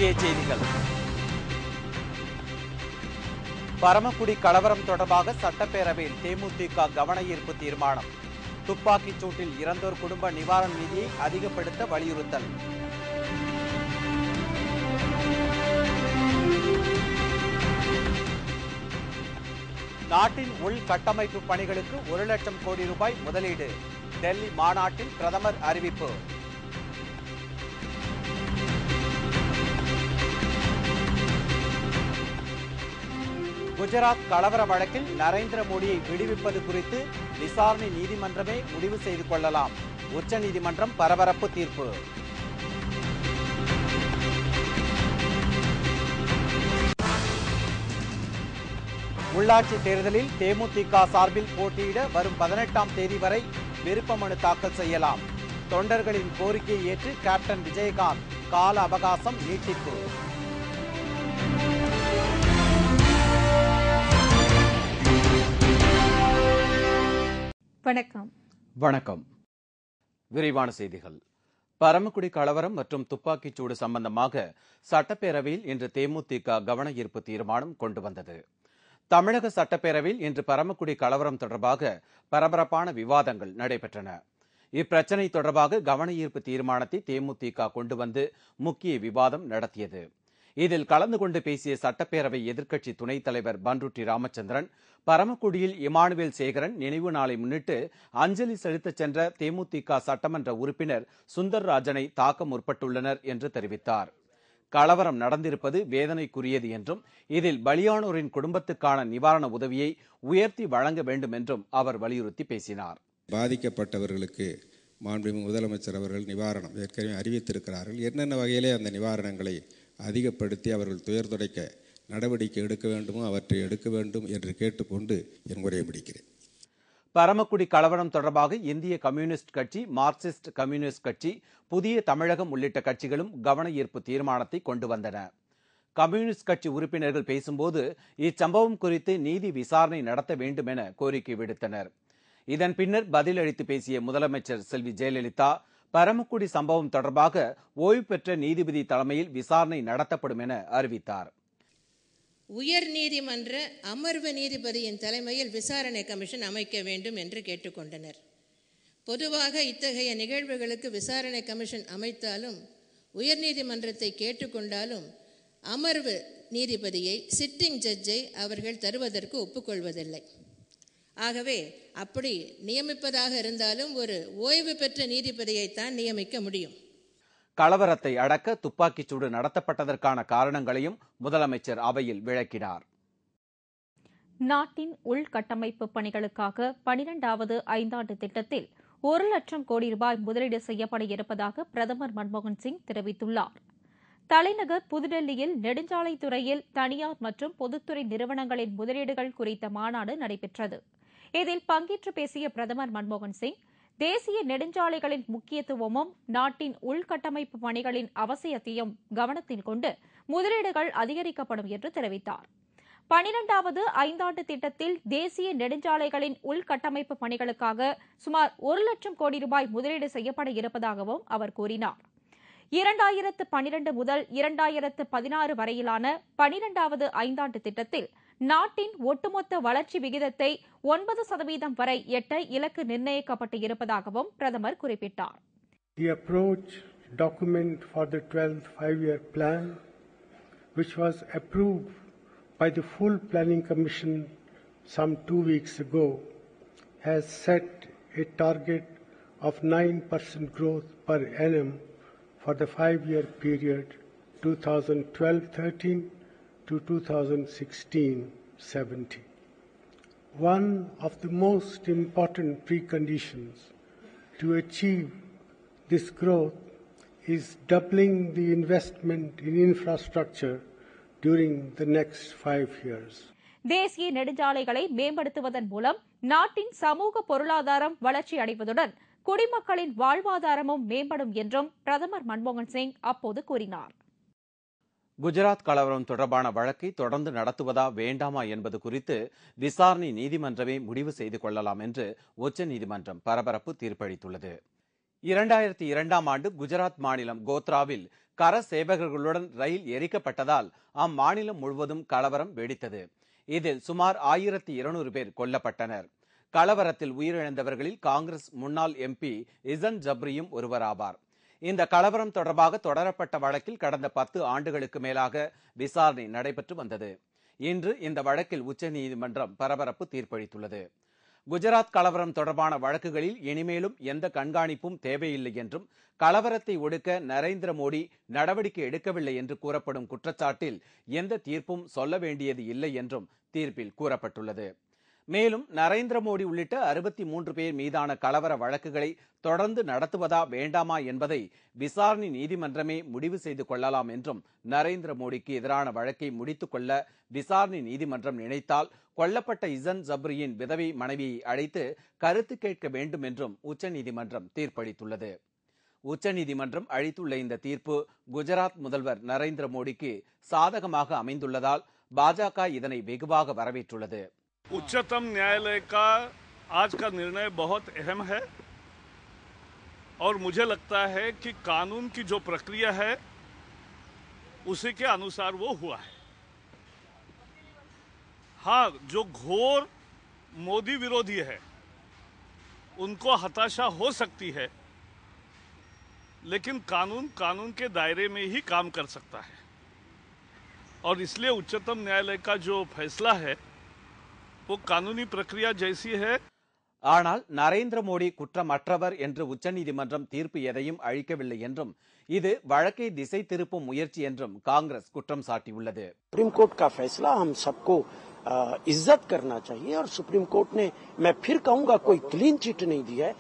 முக்கிய செய்திகள். பரமக்குடி கலவரம் தொடர்பாக சட்டப்பேரவையில் தேமுதிக கவன ஈர்ப்பு தீர்மானம். துப்பாக்கிச் சூட்டில் இறந்தோர் குடும்ப நிவாரண நிதியை அதிகப்படுத்த வலியுறுத்தல். நாட்டின் உள்கட்டமைப்பு பணிகளுக்கு 1 லட்சம் கோடி ரூபாய் முதலீடு. டெல்லி மாநாட்டில் பிரதமர் அறிவிப்பு. குஜராத் கலவர வழக்கில் நரேந்திர மோடியை விடுவிப்பது குறித்து விசாரணை நீதிமன்றமே முடிவு செய்து கொள்ளலாம். உச்சநீதிமன்றம் பரபரப்பு தீர்ப்பு. உள்ளாட்சி தேர்தலில் தேமுதிக சார்பில் போட்டியிட வரும் 18ஆம் தேதி வரை விருப்ப மனு தாக்கல் செய்யலாம். தொண்டர்களின் கோரிக்கையை ஏற்று கேப்டன் விஜயகாந்த் கால அவகாசம் நீட்டிப்பு. வணக்கம். விரிவான செய்திகள். பரமக்குடி கலவரம் மற்றும் துப்பாக்கிச் சூடு சம்பந்தமாக சட்டப்பேரவையில் இன்று தேமுதிக கவன ஈர்ப்பு தீர்மானம் கொண்டு வந்தது. தமிழக சட்டப்பேரவையில் இன்று பரமக்குடி கலவரம் தொடர்பாக பரபரப்பான விவாதங்கள் நடைபெற்றன. இப்பிரச்சினை தொடர்பாக கவன ஈர்ப்பு தீர்மானத்தை தேமுதிக கொண்டு வந்து முக்கிய விவாதம் நடத்தியது. இதில் கலந்து கொண்டு பேசிய சட்டப்பேரவை எதிர்க்கட்சி துணைத் தலைவர் பன்ருட்டி ராமச்சந்திரன், பரமக்குடியில் இமானுவேல் சேகரன் நினைவு நாளை முன்னிட்டு அஞ்சலி செலுத்தச் சென்ற தேமுதிக சட்டமன்ற உறுப்பினர் சுந்தர்ராஜனை தாக்க முற்பட்டுள்ளனர் என்று தெரிவித்தார். கலவரம் நடந்திருப்பது வேதனைக்குரியது என்றும் இதில் பலியானோரின் குடும்பத்துக்கான நிவாரண உதவியை உயர்த்தி வழங்க வேண்டும் என்றும் அவர் வலியுறுத்தி பேசினார். பாதிக்கப்பட்டவர்களுக்கு மாண்புமிகு முதலமைச்சர் அவர்கள் நிவாரணம் ஏற்கனவே அறிவித்திருக்கிறார்கள். என்னென்ன வகையிலே அந்த நிவாரணங்களை அதிகப்படுத்தி அவர்கள் துயர் துடைக்க நடவடிக்கை எடுக்க வேண்டுமோ அவற்றை எடுக்க வேண்டும் என்று கேட்டுக்கொண்டு என் உரையை முடிக்கிறேன். பரமக்குடி கலவரம் தொடர்பாக இந்திய கம்யூனிஸ்ட் கட்சி, மார்க்சிஸ்ட் கம்யூனிஸ்ட் கட்சி, புதிய தமிழகம் உள்ளிட்ட கட்சிகளும் கவன ஈர்ப்பு தீர்மானத்தை கொண்டு வந்தன. கம்யூனிஸ்ட் கட்சி உறுப்பினர்கள் பேசும்போது இச்சம்பவம் குறித்து நீதி விசாரணை நடத்த வேண்டும் என கோரிக்கை விடுத்தனர். இதன் பின்னர் பதிலளித்து பேசிய முதலமைச்சர் செல்வி ஜெயலலிதா, பரமக்குடி சம்பவம் தொடர்பாக ஓய்வு பெற்ற நீதிபதி தலைமையில் விசாரணை நடத்தப்படும் என அறிவித்தார். உயர் நீதிமன்ற அமர்வு நீதிபதியின் தலைமையில் விசாரணை கமிஷன் அமைக்க வேண்டும் என்று கேட்டுக்கொண்டனர். பொதுவாக இத்தகைய நிகழ்வுகளுக்கு விசாரணை கமிஷன் அமைத்தாலும் உயர்நீதிமன்றத்தை கேட்டுக்கொண்டாலும் அமர்வு நீதிபதியை, சிட்டிங் ஜட்ஜை அவர்கள் தருவதற்கு ஒப்புக்கொள்வதில்லை. ஆகவே அப்படி நியமிப்பதாக இருந்தாலும் ஒரு ஓய்வு பெற்ற நீதிபதியைத்தான் நியமிக்க முடியும். கலவரத்தை அடக்க துப்பாக்கிச் சூடு நடத்தப்பட்டதற்கான காரணங்களையும் முதலமைச்சர் அவையில் விளக்கினார். நாட்டின் உள்கட்டமைப்பு பணிகளுக்காக 12வது ஐந்தாண்டு திட்டத்தில் 1 லட்சம் கோடி ரூபாய் முதலீடு செய்யப்பட இருப்பதாக பிரதமர் மன்மோகன் சிங் தெரிவித்துள்ளார். தலைநகர் புதுடெல்லியில் நெடுஞ்சாலைத்துறையில் தனியார் மற்றும் பொதுத்துறை நிறுவனங்களின் முதலீடுகள் குறித்த மாநாடு நடைபெற்றது. இதில் பங்கேற்று பேசிய பிரதமர் மன்மோகன் சிங், தேசிய நெடுஞ்சாலைகளின் முக்கியத்துவமும் நாட்டின் உள்கட்டமைப்பு பணிகளின் அவசியத்தையும் கவனத்தில் கொண்டு முதலீடுகள் அதிகரிக்கப்படும் என்று தெரிவித்தார். 12வது ஐந்தாண்டு திட்டத்தில் தேசிய நெடுஞ்சாலைகளின் உள்கட்டமைப்பு பணிகளுக்காக சுமார் 1 லட்சம் கோடி ரூபாய் முதலீடு செய்யப்பட இருப்பதாகவும் அவர் கூறினார். 2012 முதல் 2016 வரையிலான 12வது ஐந்தாண்டு திட்டத்தில் நாட்டின் ஒட்டுமொத்த வளர்ச்சி விகிதத்தை 9% வரை எட்ட இலக்கு நிர்ணயிக்கப்பட்டு இருப்பதாகவும் பிரதமர் குறிப்பிட்டார். The approach document for the 12th five-year plan, which was approved by the full planning commission some 2 weeks ago, has set a target of 9% growth per annum for the 5-year period 2012-13 to 2016-17. One of the most important preconditions to achieve this growth is doubling the investment in infrastructure during the next 5 years. தேசிய நெடுஞ்சாலைகளை மேம்படுத்துவதன் மூலம் நாட்டின் சமூக பொருளாதாரம் வளர்ச்சி அடைவதுடன் குடிமக்களின் வாழ்வாதாரமும் மேம்படும் என்றும் பிரதமர் மன்மோகன் சிங் அப்போது கூறினார். குஜராத் கலவரம் தொடர்பான வழக்கை தொடர்ந்து நடத்துவதா வேண்டாமா என்பது குறித்து விசாரணை நீதிமன்றமே முடிவு செய்து கொள்ளலாம் என்று உச்சநீதிமன்றம் பரபரப்பு தீர்ப்பளித்துள்ளது. 2002ஆம் ஆண்டு குஜராத் மாநிலம் கோத்ராவில் கர சேவகர்களுடன் ரயில் எரிக்கப்பட்டதால் அம்மாநிலம் முழுவதும் கலவரம் வெடித்தது. இதில் சுமார் 1200 பேர் கொல்லப்பட்டனர். கலவரத்தில் உயிரிழந்தவர்களில் காங்கிரஸ் முன்னாள் MP இசன் ஜப்ரியும் ஒருவராவார். இந்த கலவரம் தொடர்பாக தொடரப்பட்ட வழக்கில் கடந்த 10 ஆண்டுகளுக்கு மேலாக விசாரணை நடைபெற்று வந்தது. இன்று இந்த வழக்கில் உச்சநீதிமன்றம் பரபரப்பு தீர்ப்பளித்துள்ளது. குஜராத் கலவரம் தொடர்பான வழக்குகளில் இனிமேலும் எந்த கண்காணிப்பும் தேவையில்லை என்றும், கலவரத்தை ஒடுக்க நரேந்திர மோடி நடவடிக்கை எடுக்கவில்லை என்று கூறப்படும் குற்றச்சாட்டில் எந்த தீர்ப்பும் சொல்ல வேண்டியது இல்லை என்றும் தீர்ப்பில் கூறப்பட்டுள்ளது. மேலும் நரேந்திர மோடி உள்ளிட்ட 63 பேர் மீதான கலவர வழக்குகளை தொடர்ந்து நடத்துவதா வேண்டாமா என்பதை விசாரணை நீதிமன்றமே முடிவு செய்து கொள்ளலாம் என்றும், நரேந்திர மோடிக்கு எதிரான வழக்கை முடித்துக் கொள்ள விசாரணை நீதிமன்றம் நினைத்தால் கொல்லப்பட்ட இசன் ஜப்ரியின் விதவை மனைவியை அழைத்து கருத்து கேட்க வேண்டும் என்றும் உச்சநீதிமன்றம் தீர்ப்பளித்துள்ளது. உச்சநீதிமன்றம் அளித்துள்ள இந்த தீர்ப்பு குஜராத் முதல்வர் நரேந்திர மோடிக்கு சாதகமாக அமைந்துள்ளதால் பாஜக இதனை வெகுவாக வரவேற்றுள்ளது. उच्चतम न्यायालय का आज का निर्णय बहुत अहम है और मुझे लगता है कि कानून की जो प्रक्रिया है उसी के अनुसार वो हुआ है। हाँ, जो घोर मोदी विरोधी है उनको हताशा हो सकती है, लेकिन कानून के दायरे में ही काम कर सकता है और इसलिए उच्चतम न्यायालय का जो फैसला है वो कानूनी प्रक्रिया जैसी है. ஆனால் நரேந்திர மோடி குற்றமற்றவர் என்று உச்சநீதிமன்றம் தீர்ப்பு எதையும் அளிக்கவில்லை என்றும், இது வழக்கை திசை திருப்பும் முயற்சி என்றும் காங்கிரஸ் குற்றம் சாட்டியுள்ளது. सुप्रीम कोर्ट का फैसला हम सबको इज्जत करना चाहिए और सुप्रीम कोर्ट ने, मैं फिर कहूंगा, कोई क्लीन चिट नहीं दी है.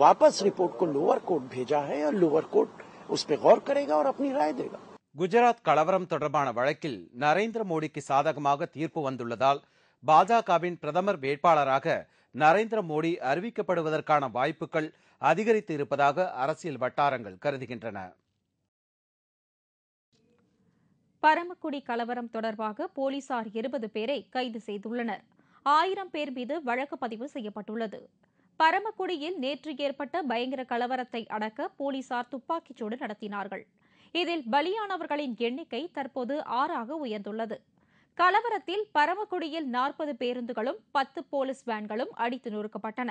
वापस रिपोर्ट को लोअर कोर्ट भेजा है और लोअर कोर्ट उस पर गौर करेगा और अपनी राय देगा. குஜராத் கலவரம் தொடர்பான வழக்கில் நரேந்திர மோடிக்கு சாதகமாக தீர்ப்பு வந்துள்ளதால் பாஜகவின் பிரதமர் வேட்பாளராக நரேந்திர மோடி அறிவிக்கப்படுவதற்கான வாய்ப்புகள் அதிகரித்து இருப்பதாக அரசியல் வட்டாரங்கள் கருதுகின்றன. பரமக்குடி கலவரம் தொடர்பாக போலீசார் 20 பேரை கைது செய்துள்ளனர். 1000 பேர் மீது வழக்கு பதிவு செய்யப்பட்டுள்ளது. பரமக்குடியில் நேற்று ஏற்பட்ட பயங்கர கலவரத்தை அடக்க போலீசார் துப்பாக்கிச்சூடு நடத்தினார்கள். இதில் பலியானவர்களின் எண்ணிக்கை தற்போது 6ஆக உயர்ந்துள்ளது. கலவரத்தில் பரமக்குடியில் 40 பேருந்துகளும் 10 போலீஸ் வேன்களும் அடித்து நொறுக்கப்பட்டன.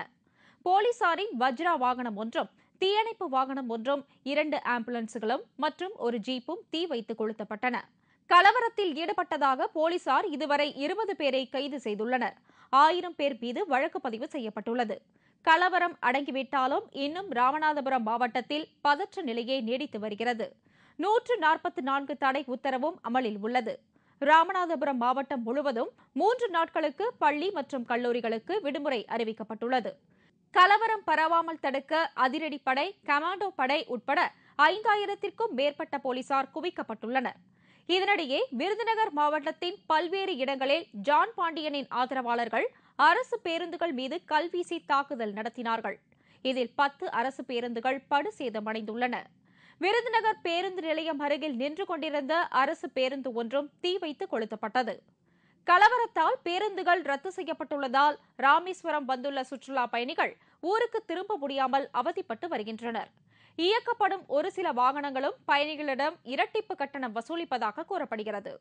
போலீசாரின் வஜ்ரா வாகனம் ஒன்றும், தீயணைப்பு வாகனம் ஒன்றும், 2 ஆம்புலன்ஸ்களும் மற்றும் ஒரு ஜீப்பும் தீ வைத்து கொளுத்தப்பட்டன. கலவரத்தில் ஈடுபட்டதாக போலீசார் இதுவரை 20 பேரை கைது செய்துள்ளனர். 1000 பேர் மீது வழக்கு பதிவு செய்யப்பட்டுள்ளது. கலவரம் அடங்கிவிட்டாலும் இன்னும் ராமநாதபுரம் மாவட்டத்தில் பதற்ற நிலையே நீடித்து வருகிறது. 144 தடை உத்தரவும் அமலில் உள்ளது. ராமநாதபுரம் மாவட்டம் முழுவதும் 3 நாட்களுக்கு பள்ளி மற்றும் கல்லூரிகளுக்கு விடுமுறை அறிவிக்கப்பட்டுள்ளது. கலவரம் பரவாமல் தடுக்க அதிரடிப்படை, கமாண்டோ படை உட்பட 5000த்திற்கும் மேற்பட்ட போலீசார் குவிக்கப்பட்டுள்ளனர். இதனிடையே விருதுநகர் மாவட்டத்தின் பல்வேறு இடங்களில் ஜான் பாண்டியனின் ஆதரவாளர்கள் அரசு பேருந்துகள் மீது கல்வீசி தாக்குதல் நடத்தினார்கள். இதில் 10 அரசு பேருந்துகள் படுசேதமடைந்துள்ளன. விருதுநகர் பேருந்து நிலையம் அருகில் நின்று கொண்டிருந்த அரசு பேருந்து ஒன்றும் தீ வைத்து கொளுத்தப்பட்டது. கலவரத்தால் பேருந்துகள் ரத்து செய்யப்பட்டுள்ளதால் ராமேஸ்வரம் வந்துள்ள சுற்றுலா பயணிகள் ஊருக்கு திரும்ப முடியாமல் அவதிப்பட்டு வருகின்றனர். இயக்கப்படும் ஒரு சில வாகனங்களும் பயணிகளிடம் இரட்டிப்பு கட்டணம் வசூலிப்பதாக கூறப்படுகிறது.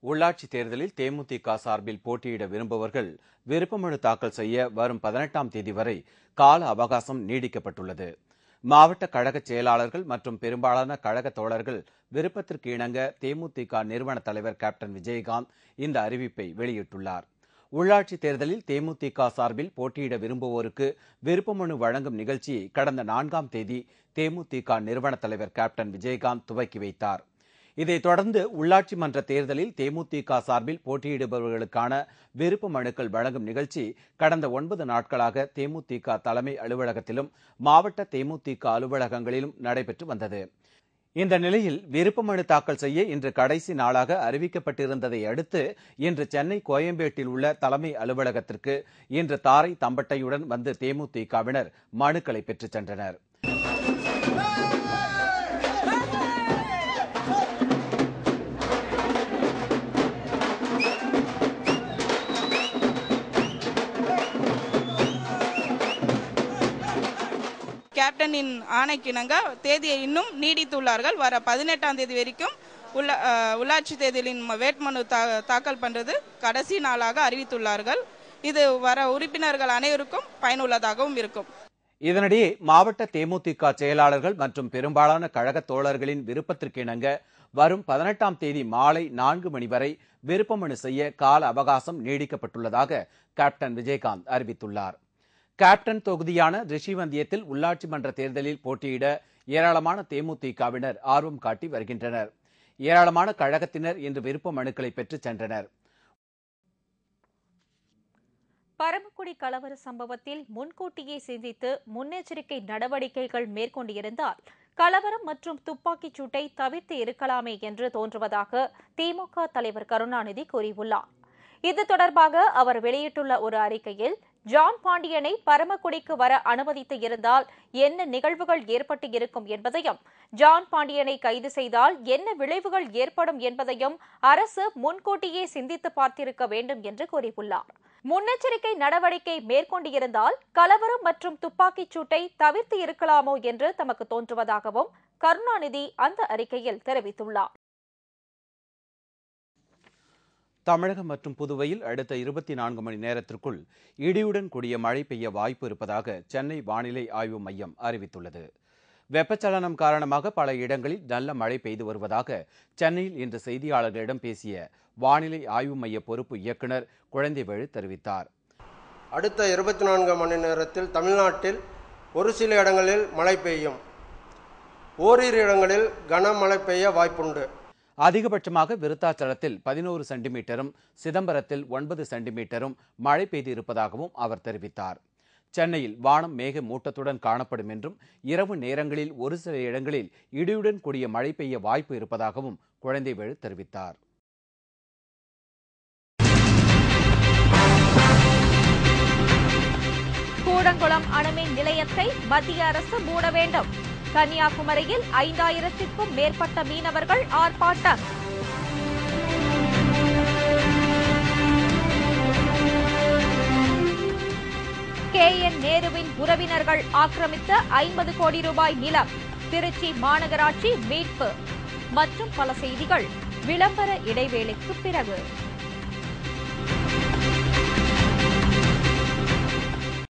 உள்ளாட்சி தேர்தலில் தேமுதிக சார்பில் போட்டியிட விரும்புவர்கள் விருப்பமனு தாக்கல் செய்ய வரும் 18ஆம் தேதி வரை கால அவகாசம் நீடிக்கப்பட்டுள்ளது. மாவட்ட கழக செயலாளர்கள் மற்றும் பெரும்பாலான கழக தோழர்கள் விருப்பத்திற்கு இணங்க தேமுதிக நிறுவன தலைவர் கேப்டன் விஜயகாந்த் இந்த அறிவிப்பை வெளியிட்டுள்ளார். உள்ளாட்சி தேர்தலில் தேமுதிக சார்பில் போட்டியிட விரும்புவோருக்கு விருப்பமனு வழங்கும் நிகழ்ச்சியை கடந்த 4ஆம் தேதி தேமுதிக நிறுவன தலைவர் கேப்டன் விஜயகாந்த் துவக்கி வைத்தார். இதைத் தொடர்ந்து உள்ளாட்சி மன்ற தேர்தலில் தேமுதிக சார்பில் போட்டியிடுபவர்களுக்கான விருப்ப மனுக்கள் வழங்கும் நிகழ்ச்சி கடந்த 9 நாட்களாக தேமுதிக தலைமை அலுவலகத்திலும் மாவட்ட தேமுதிக அலுவலகங்களிலும் நடைபெற்று வந்தது. இந்த நிலையில் விருப்ப மனு தாக்கல் செய்ய இன்று கடைசி நாளாக அறிவிக்கப்பட்டிருந்ததை அடுத்து இன்று சென்னை கோயம்பேட்டில் உள்ள தலைமை அலுவலகத்திற்கு இன்று தாரை தம்பட்டையுடன் வந்து தேமுதிகவினர் மனுக்களை பெற்றுச் சென்றனர். கேப்டனின் ஆணைக்கிணங்க தேதியை இன்னும் நீடித்துள்ளார்கள். வர 18ஆம் தேதி வரைக்கும் உள்ளாட்சி தேர்தலின் வேட்புமனு தாக்கல் பண்றது கடைசி நாளாக அறிவித்துள்ளார்கள். இது வர உறுப்பினர்கள் அனைவருக்கும் பயனுள்ளதாகவும் இருக்கும். இதனிடையே மாவட்ட தேமுதிக செயலாளர்கள் மற்றும் பெரும்பாலான கழக தோழர்களின் விருப்பத்திற்கிணங்க வரும் 18ஆம் தேதி மாலை 4 மணி வரை விருப்பமனு செய்ய கால அவகாசம் நீடிக்கப்பட்டுள்ளதாக கேப்டன் விஜயகாந்த் அறிவித்துள்ளார். கேப்டன் தொகுதியான ரிஷிவந்தியத்தில் உள்ளாட்சி மன்ற தேர்தலில் போட்டியிட ஏராளமான தேமுதிகவினர் ஆர்வம் காட்டி வருகின்றனர். ஏராளமான கழகத்தினர் இன்று விருப்ப மனுக்களை பெற்றுச் சென்றனர். பரமக்குடி கலவர சம்பவத்தில் முன்கூட்டியே சிந்தித்து முன்னெச்சரிக்கை நடவடிக்கைகள் மேற்கொண்டிருந்தால் கலவரம் மற்றும் துப்பாக்கிச் சூட்டை தவிர்த்து இருக்கலாமே என்று தோன்றுவதாக திமுக தலைவர் கருணாநிதி கூறியுள்ளார். இது தொடர்பாக அவர் வெளியிட்டுள்ள ஒரு அறிக்கையில், ஜான் பாண்டியனை பரமக்குடிக்கு வர அனுமதித்து இருந்தால் என்ன நிகழ்வுகள் ஏற்பட்டு இருக்கும் என்பதையும், ஜான் பாண்டியனை கைது செய்தால் என்ன விளைவுகள் ஏற்படும் என்பதையும் அரசு முன்கூட்டியே சிந்தித்து பார்த்திருக்க வேண்டும் என்று கூறியுள்ளார். முன்னெச்சரிக்கை நடவடிக்கை மேற்கொண்டிருந்தால் கலவரம் மற்றும் துப்பாக்கிச் சூட்டை தவிர்த்து இருக்கலாமோ என்று தமக்கு தோன்றுவதாகவும் கருணாநிதி அந்த அறிக்கையில் தெரிவித்துள்ளார். தமிழகம் மற்றும் புதுவையில் அடுத்த 24 மணி நேரத்திற்குள் இடியுடன் கூடிய மழை பெய்ய வாய்ப்பு இருப்பதாக சென்னை வானிலை ஆய்வு மையம் அறிவித்துள்ளது. வெப்பச்சலனம் காரணமாக பல இடங்களில் நல்ல மழை பெய்து வருவதாக சென்னையில் இன்று செய்தியாளர்களிடம் பேசிய வானிலை ஆய்வு மைய பொறுப்பு இயக்குநர் குழந்தைவேலு தெரிவித்தார். அடுத்த 24 மணி நேரத்தில் தமிழ்நாட்டில் ஒரு சில இடங்களில் மழை பெய்யும். ஓரிரு இடங்களில் கனமழை பெய்ய வாய்ப்புண்டு. அதிகபட்சமாக விருத்தாச்சலத்தில் 11 சென்டிமீட்டரும் சிதம்பரத்தில் 9 சென்டிமீட்டரும் மழை பெய்திருப்பதாகவும் அவர் தெரிவித்தார். சென்னையில் வானம் மேக மூட்டத்துடன் காணப்படும் என்றும் இரவு நேரங்களில் ஒரு சில இடங்களில் இடியுடன் கூடிய மழை பெய்ய வாய்ப்பு இருப்பதாகவும் குழந்தைவேலு தெரிவித்தார். கூடங்குளம் அணுமின் நிலையத்தை மத்திய அரசு மூட வேண்டும். கன்னியாகுமரியில் 5000க்கும் மேற்பட்ட மீனவர்கள் ஆர்ப்பாட்டம். KN நேருவின் உறவினர்கள் ஆக்கிரமித்த 50 கோடி ரூபாய் நிலம். திருச்சி மாநகராட்சி மீட்பு மற்றும் பல செய்திகள் விளம்பர இடைவேளைக்கு பிறகு.